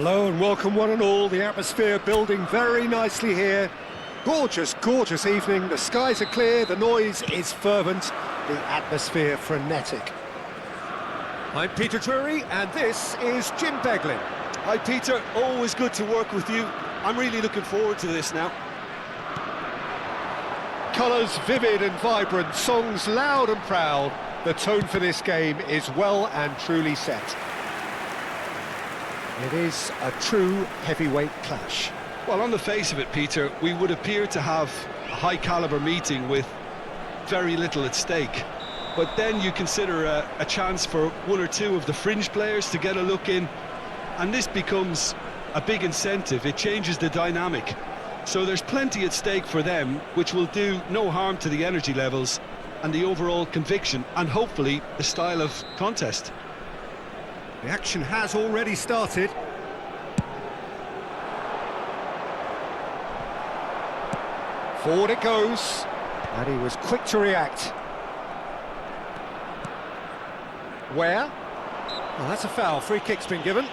Hello and welcome one and all. The atmosphere building very nicely here. Gorgeous, gorgeous evening. The skies are clear, the noise is fervent, the atmosphere frenetic. I'm Peter Drury and this is Jim Beglin. Hi Peter, always good to work with you. I'm really looking forward to this now. Colours vivid and vibrant, songs loud and proud. The tone for this game is well and truly set. It is a true heavyweight clash. Well, on the face of it, Peter, we would appear to have a high-caliber meeting with very little at stake. But then you consider a chance for one or two of the fringe players to get a look in, and this becomes a big incentive. It changes the dynamic. So there's plenty at stake for them, which will do no harm to the energy levels and the overall conviction, and hopefully the style of contest. The action has already started. Forward it goes, and he was quick to react. Where? Well, that's a foul. Free kick's been given.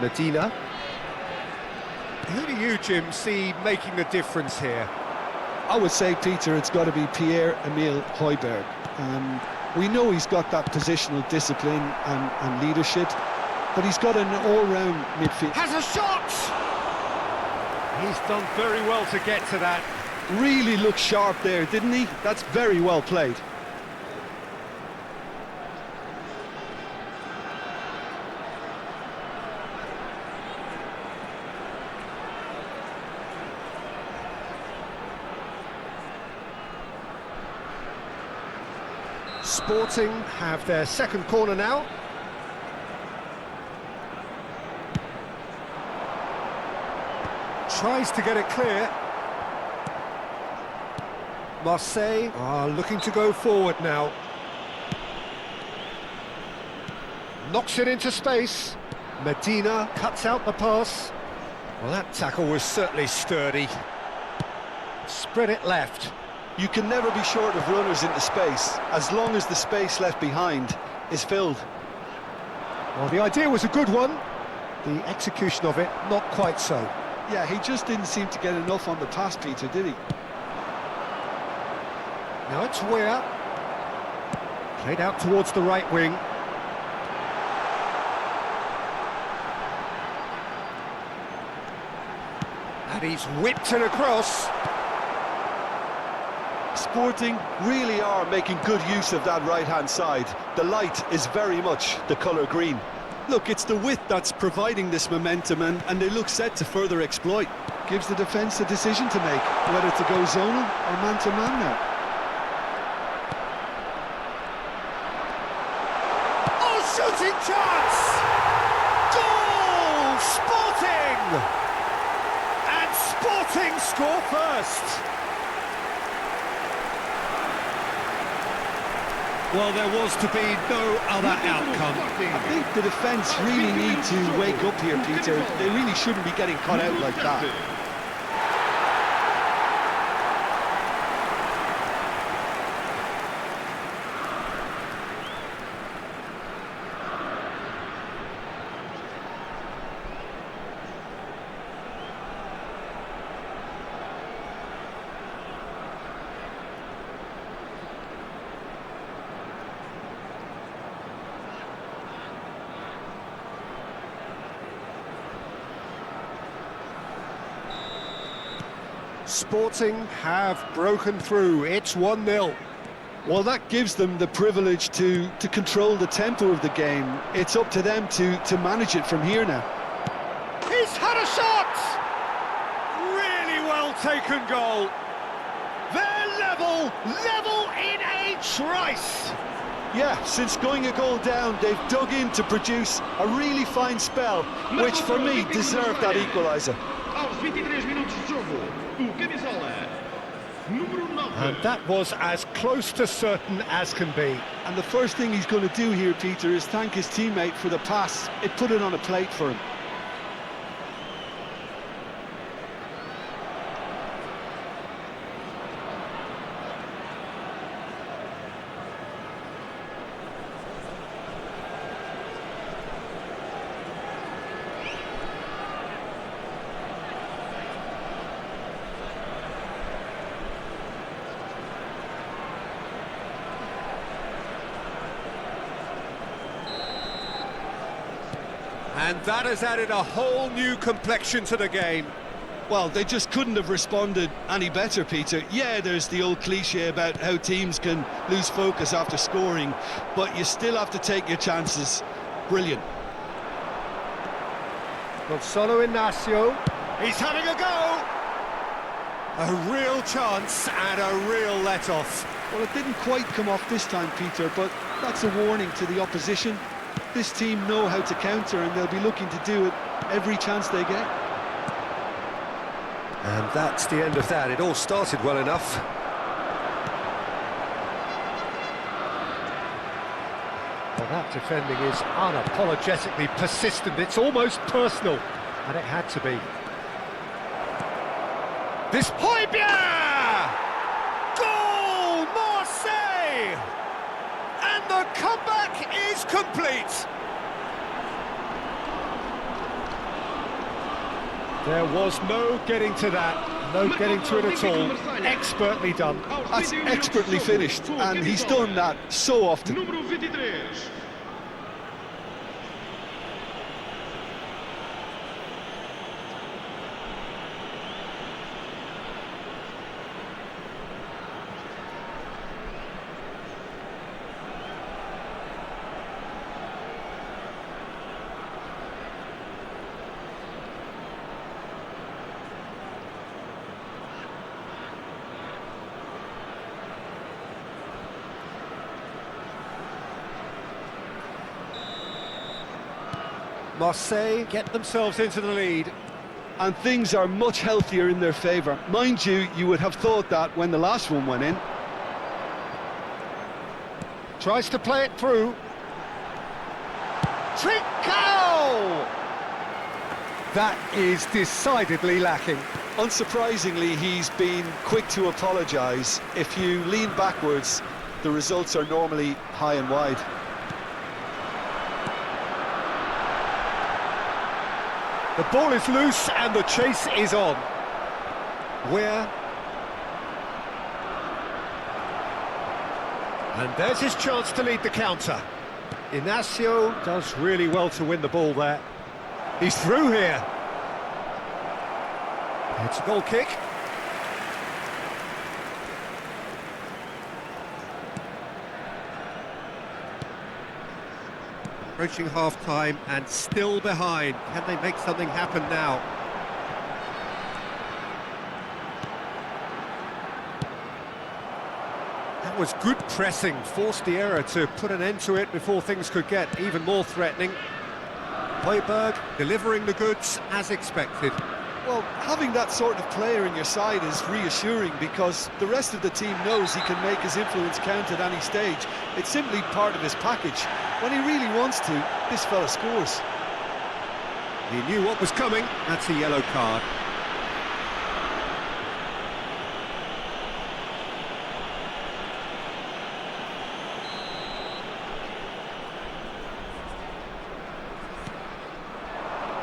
Medina. Who do you, Jim, see making the difference here? I would say, Peter, it's got to be Pierre-Emile Højbjerg. We know he's got that positional discipline and leadership, but he's got an all-round midfield. Has a shot! He's done very well to get to that. Really looked sharp there, didn't he? That's very well played. Sporting have their second corner now. Tries to get it clear. Marseille are looking to go forward now. Knocks it into space. Medina cuts out the pass. Well, that tackle was certainly sturdy. Spread it left. You can never be short of runners into space, as long as the space left behind is filled. Well, the idea was a good one. The execution of it, not quite so. Yeah, he just didn't seem to get enough on the pass, Peter, did he? Now it's Weir. Played out towards the right wing. And he's whipped it across. Sporting really are making good use of that right-hand side. The light is very much the colour green. Look, it's the width that's providing this momentum, and they look set to further exploit. Gives the defence a decision to make, whether to go zonal or man-to-man now. Oh, shooting chance! Goal! Sporting! And Sporting score first. Well, there was to be no other outcome. I think the defence really need to wake up here, Peter. They really shouldn't be getting caught out like that. Sporting have broken through. It's 1-0. Well, that gives them the privilege to control the tempo of the game. It's up to them to manage it from here now. He's had a shot! Really well taken goal. They're level in a trice. Yeah, since going a goal down, they've dug in to produce a really fine spell, which for me deserved that equaliser. Aos 23 minutos de jogo, o camisola And that was as close to certain as can be. And the first thing he's going to do here, Peter, is thank his teammate for the pass. It put it on a plate for him. And that has added a whole new complexion to the game. Well, they just couldn't have responded any better, Peter. Yeah, there's the old cliche about how teams can lose focus after scoring, but you still have to take your chances. Brilliant. Gonzalo Inacio, he's having a go! A real chance and a real let-off. Well, it didn't quite come off this time, Peter, but that's a warning to the opposition. This team know how to counter, and they'll be looking to do it every chance they get. And that's the end of that. It all started well enough. Well, that defending is unapologetically persistent. It's almost personal, and it had to be. This Højbjerg! Goal! Marseille! And the comeback is complete! There was no getting to that, no getting to it at all. Expertly done. That's expertly finished, and he's done that so often. Marseille get themselves into the lead. And things are much healthier in their favour. Mind you, you would have thought that when the last one went in. Tries to play it through. Trincao! That is decidedly lacking. Unsurprisingly, he's been quick to apologise. If you lean backwards, the results are normally high and wide. The ball is loose and the chase is on. Where? And there's his chance to lead the counter. Inacio does really well to win the ball there. He's through here. It's a goal kick. Approaching half-time and still behind. Can they make something happen now? That was good pressing, forced the error to put an end to it before things could get even more threatening. Højbjerg delivering the goods as expected. Well, having that sort of player in your side is reassuring because the rest of the team knows he can make his influence count at any stage. It's simply part of his package. When he really wants to, this fella scores. He knew what was coming. That's a yellow card.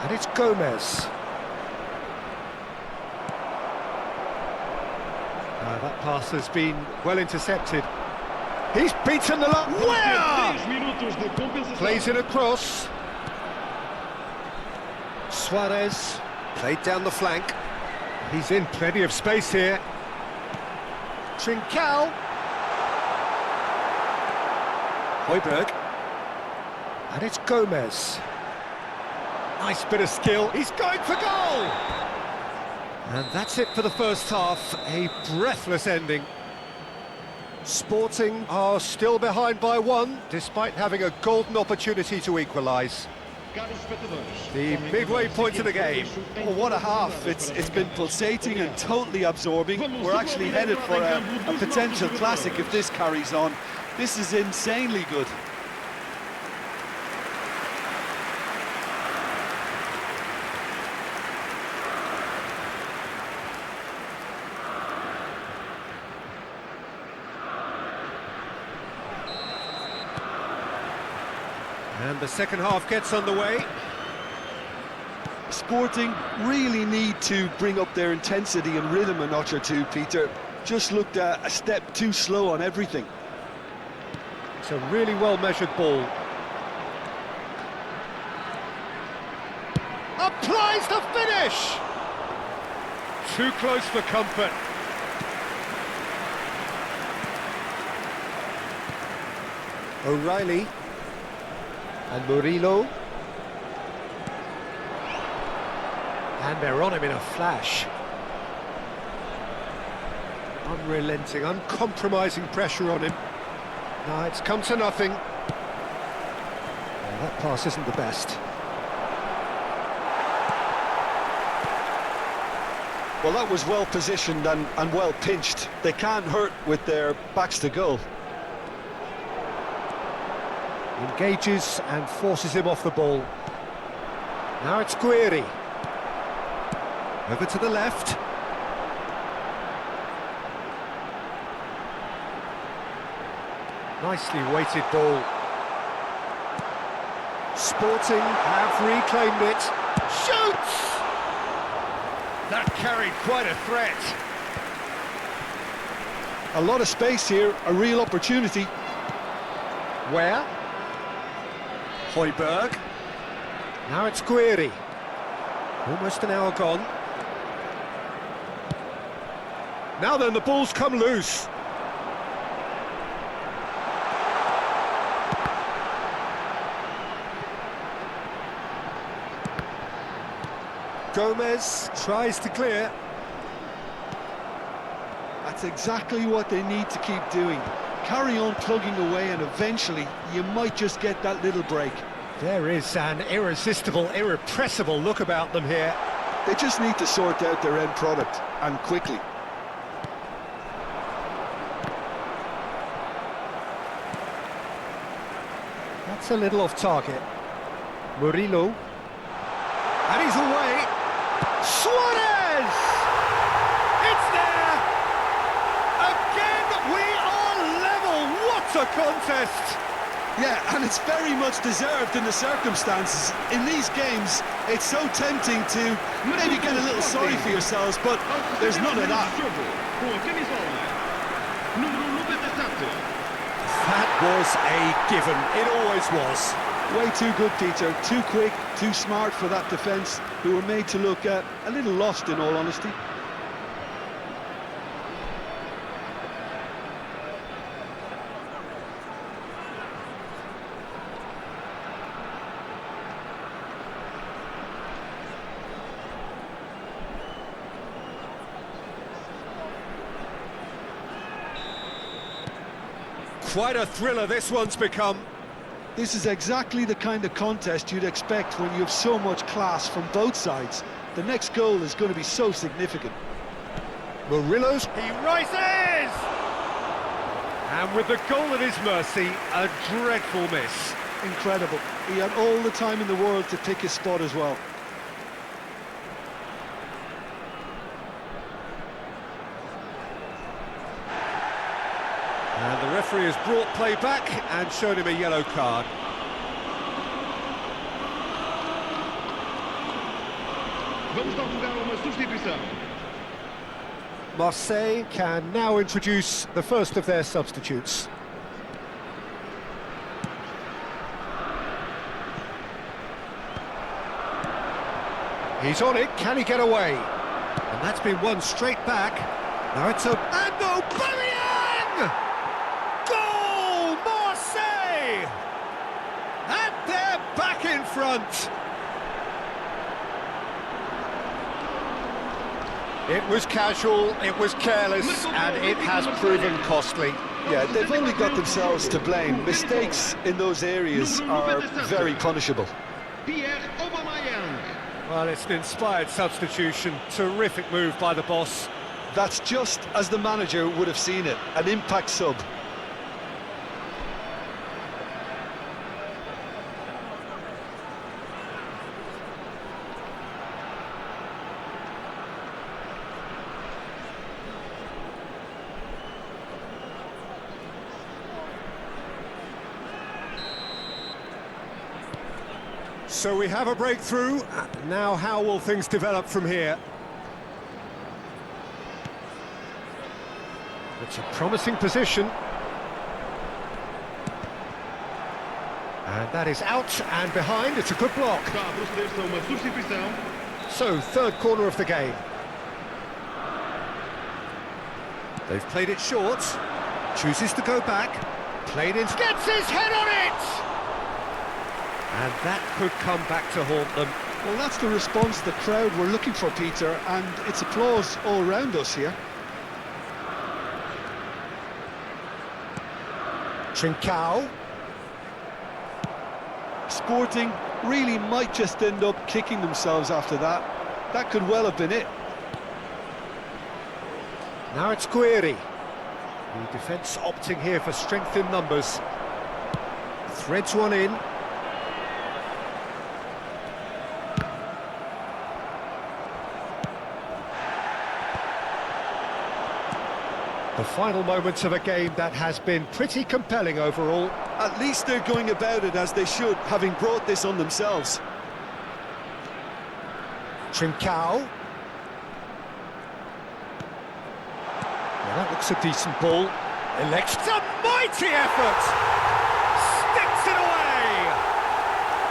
And it's Gomez. That pass has been well intercepted. He's beaten the line. Where? Plays it across. Suarez played down the flank. He's in plenty of space here. Trincao. Højbjerg. And it's Gomez. Nice bit of skill. He's going for goal! And that's it for the first half. A breathless ending. Sporting are still behind by one, despite having a golden opportunity to equalise. The midway point of the game. Oh, what a half. It's been pulsating and totally absorbing. We're actually headed for a potential classic if this carries on. This is insanely good. And the second half gets underway. Sporting really need to bring up their intensity and rhythm a notch or two, Peter. Just looked a step too slow on everything. It's a really well-measured ball. Applies the finish! Too close for comfort. O'Reilly. And Murillo. And they're on him in a flash. Unrelenting, uncompromising pressure on him. No, it's come to nothing. Well, that pass isn't the best. Well, that was well positioned and well pinched. They can't hurt with their backs to goal. Engages and forces him off the ball. Now it's Guiri. Over to the left. Nicely weighted ball. Sporting have reclaimed it. Shoots! That carried quite a threat. A lot of space here, a real opportunity. Where? Højbjerg. Now it's Guiri. Almost an hour gone. Now then, the ball's come loose. Gomez tries to clear. That's exactly what they need to keep doing. Carry on plugging away and eventually you might just get that little break. There is an irresistible, irrepressible look about them here. They just need to sort out their end product, and quickly. That's a little off target. Murillo. And he's away. Suarez! It's there! Again, we are level! What a contest! Yeah, and it's very much deserved in the circumstances. In these games, it's so tempting to maybe get a little sorry for yourselves, but there's none of that. That was a given. It always was. Way too good, Peter. Too quick, too smart for that defence, who were made to look a little lost, in all honesty. Quite a thriller this one's become. This is exactly the kind of contest you'd expect when you have so much class from both sides. The next goal is going to be so significant. Murillo's, he rises! And with the goal at his mercy, a dreadful miss. Incredible. He had all the time in the world to pick his spot as well. And the referee has brought play back and shown him a yellow card. Vamos dar lugar a uma substituição. Marseille can now introduce the first of their substitutes. He's on it, can he get away? And that's been won straight back. Now it's a... And Aubameyang! Goal! Marseille! And they're back in front. It was casual, it was careless, and it has proven costly. Yeah, they've only got themselves to blame. Mistakes in those areas are very punishable. Pierre Aubameyang. Well, it's an inspired substitution. Terrific move by the boss. That's just as the manager would have seen it, an impact sub. So we have a breakthrough. Now how will things develop from here? It's a promising position. And that is out and behind. It's a good block. Está a proceder-se a uma substituição. So, third corner of the game. They've played it short. Chooses to go back. Played in. Gets his head on it! And that could come back to haunt them. Well, that's the response the crowd were looking for, Peter, and it's applause all around us here. Trincao. Sporting really might just end up kicking themselves after that. That could well have been it. Now it's Guiri. The defence opting here for strength in numbers. Threads one in. The final moments of a game that has been pretty compelling overall. At least they're going about it as they should, having brought this on themselves. Trincao. Well, that looks a decent ball. Elects a mighty effort! Sticks it away!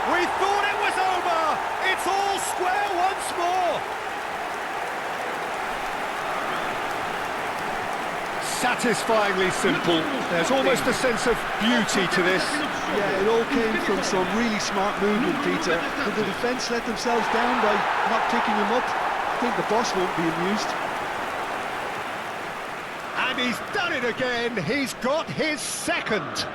We thought it was over! It's all square once more! Satisfyingly simple. There's almost a sense of beauty to this. Yeah, it all came from some really smart movement, Peter. Did the defence let themselves down by not picking him up? I think the boss won't be amused. And he's done it again. He's got his second.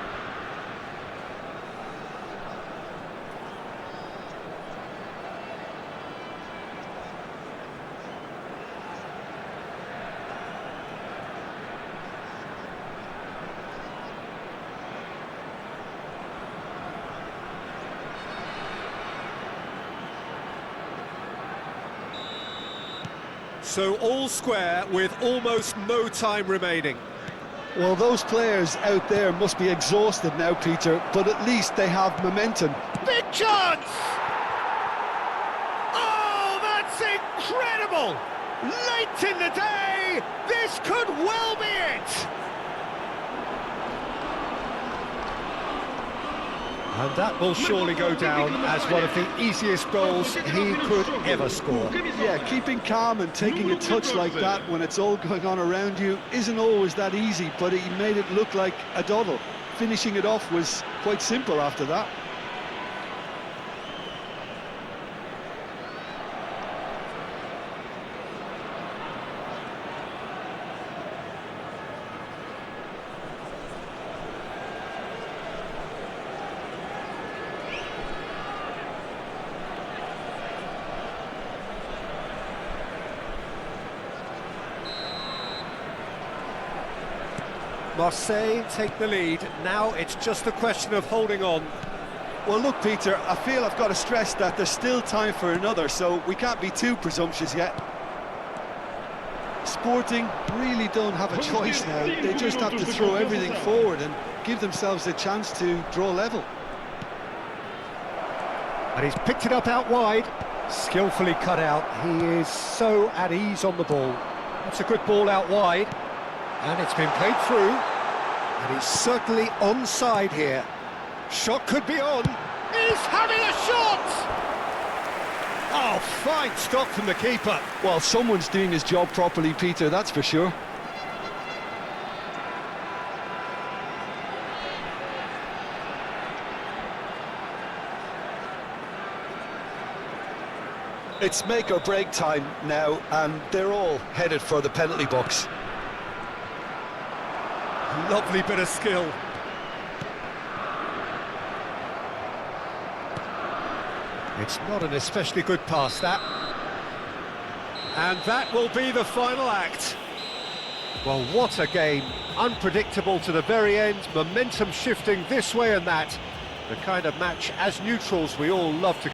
So all square with almost no time remaining. Well, those players out there must be exhausted now, Peter, but at least they have momentum. Big chance! Oh, that's incredible! Late in the day, this could well be it! And that will surely go down as one of the easiest goals he could ever score. Yeah, keeping calm and taking a touch like that when it's all going on around you isn't always that easy, but he made it look like a doddle. Finishing it off was quite simple after that. Marseille take the lead. Now it's just a question of holding on. Well, look, Peter, I feel I've got to stress that there's still time for another, so we can't be too presumptuous yet. Sporting really don't have a choice now. They just have to throw everything forward and give themselves a chance to draw level. And he's picked it up out wide. Skillfully cut out. He is so at ease on the ball. That's a good ball out wide. And it's been played through. And he's certainly onside here. Shot could be on. He's having a shot! Oh, fine stop from the keeper. Well, someone's doing his job properly, Peter, that's for sure. It's make or break time now, and they're all headed for the penalty box. Lovely bit of skill. It's not an especially good pass, that. And that will be the final act. Well, what a game. Unpredictable to the very end, momentum shifting this way and that. The kind of match, as neutrals, we all love to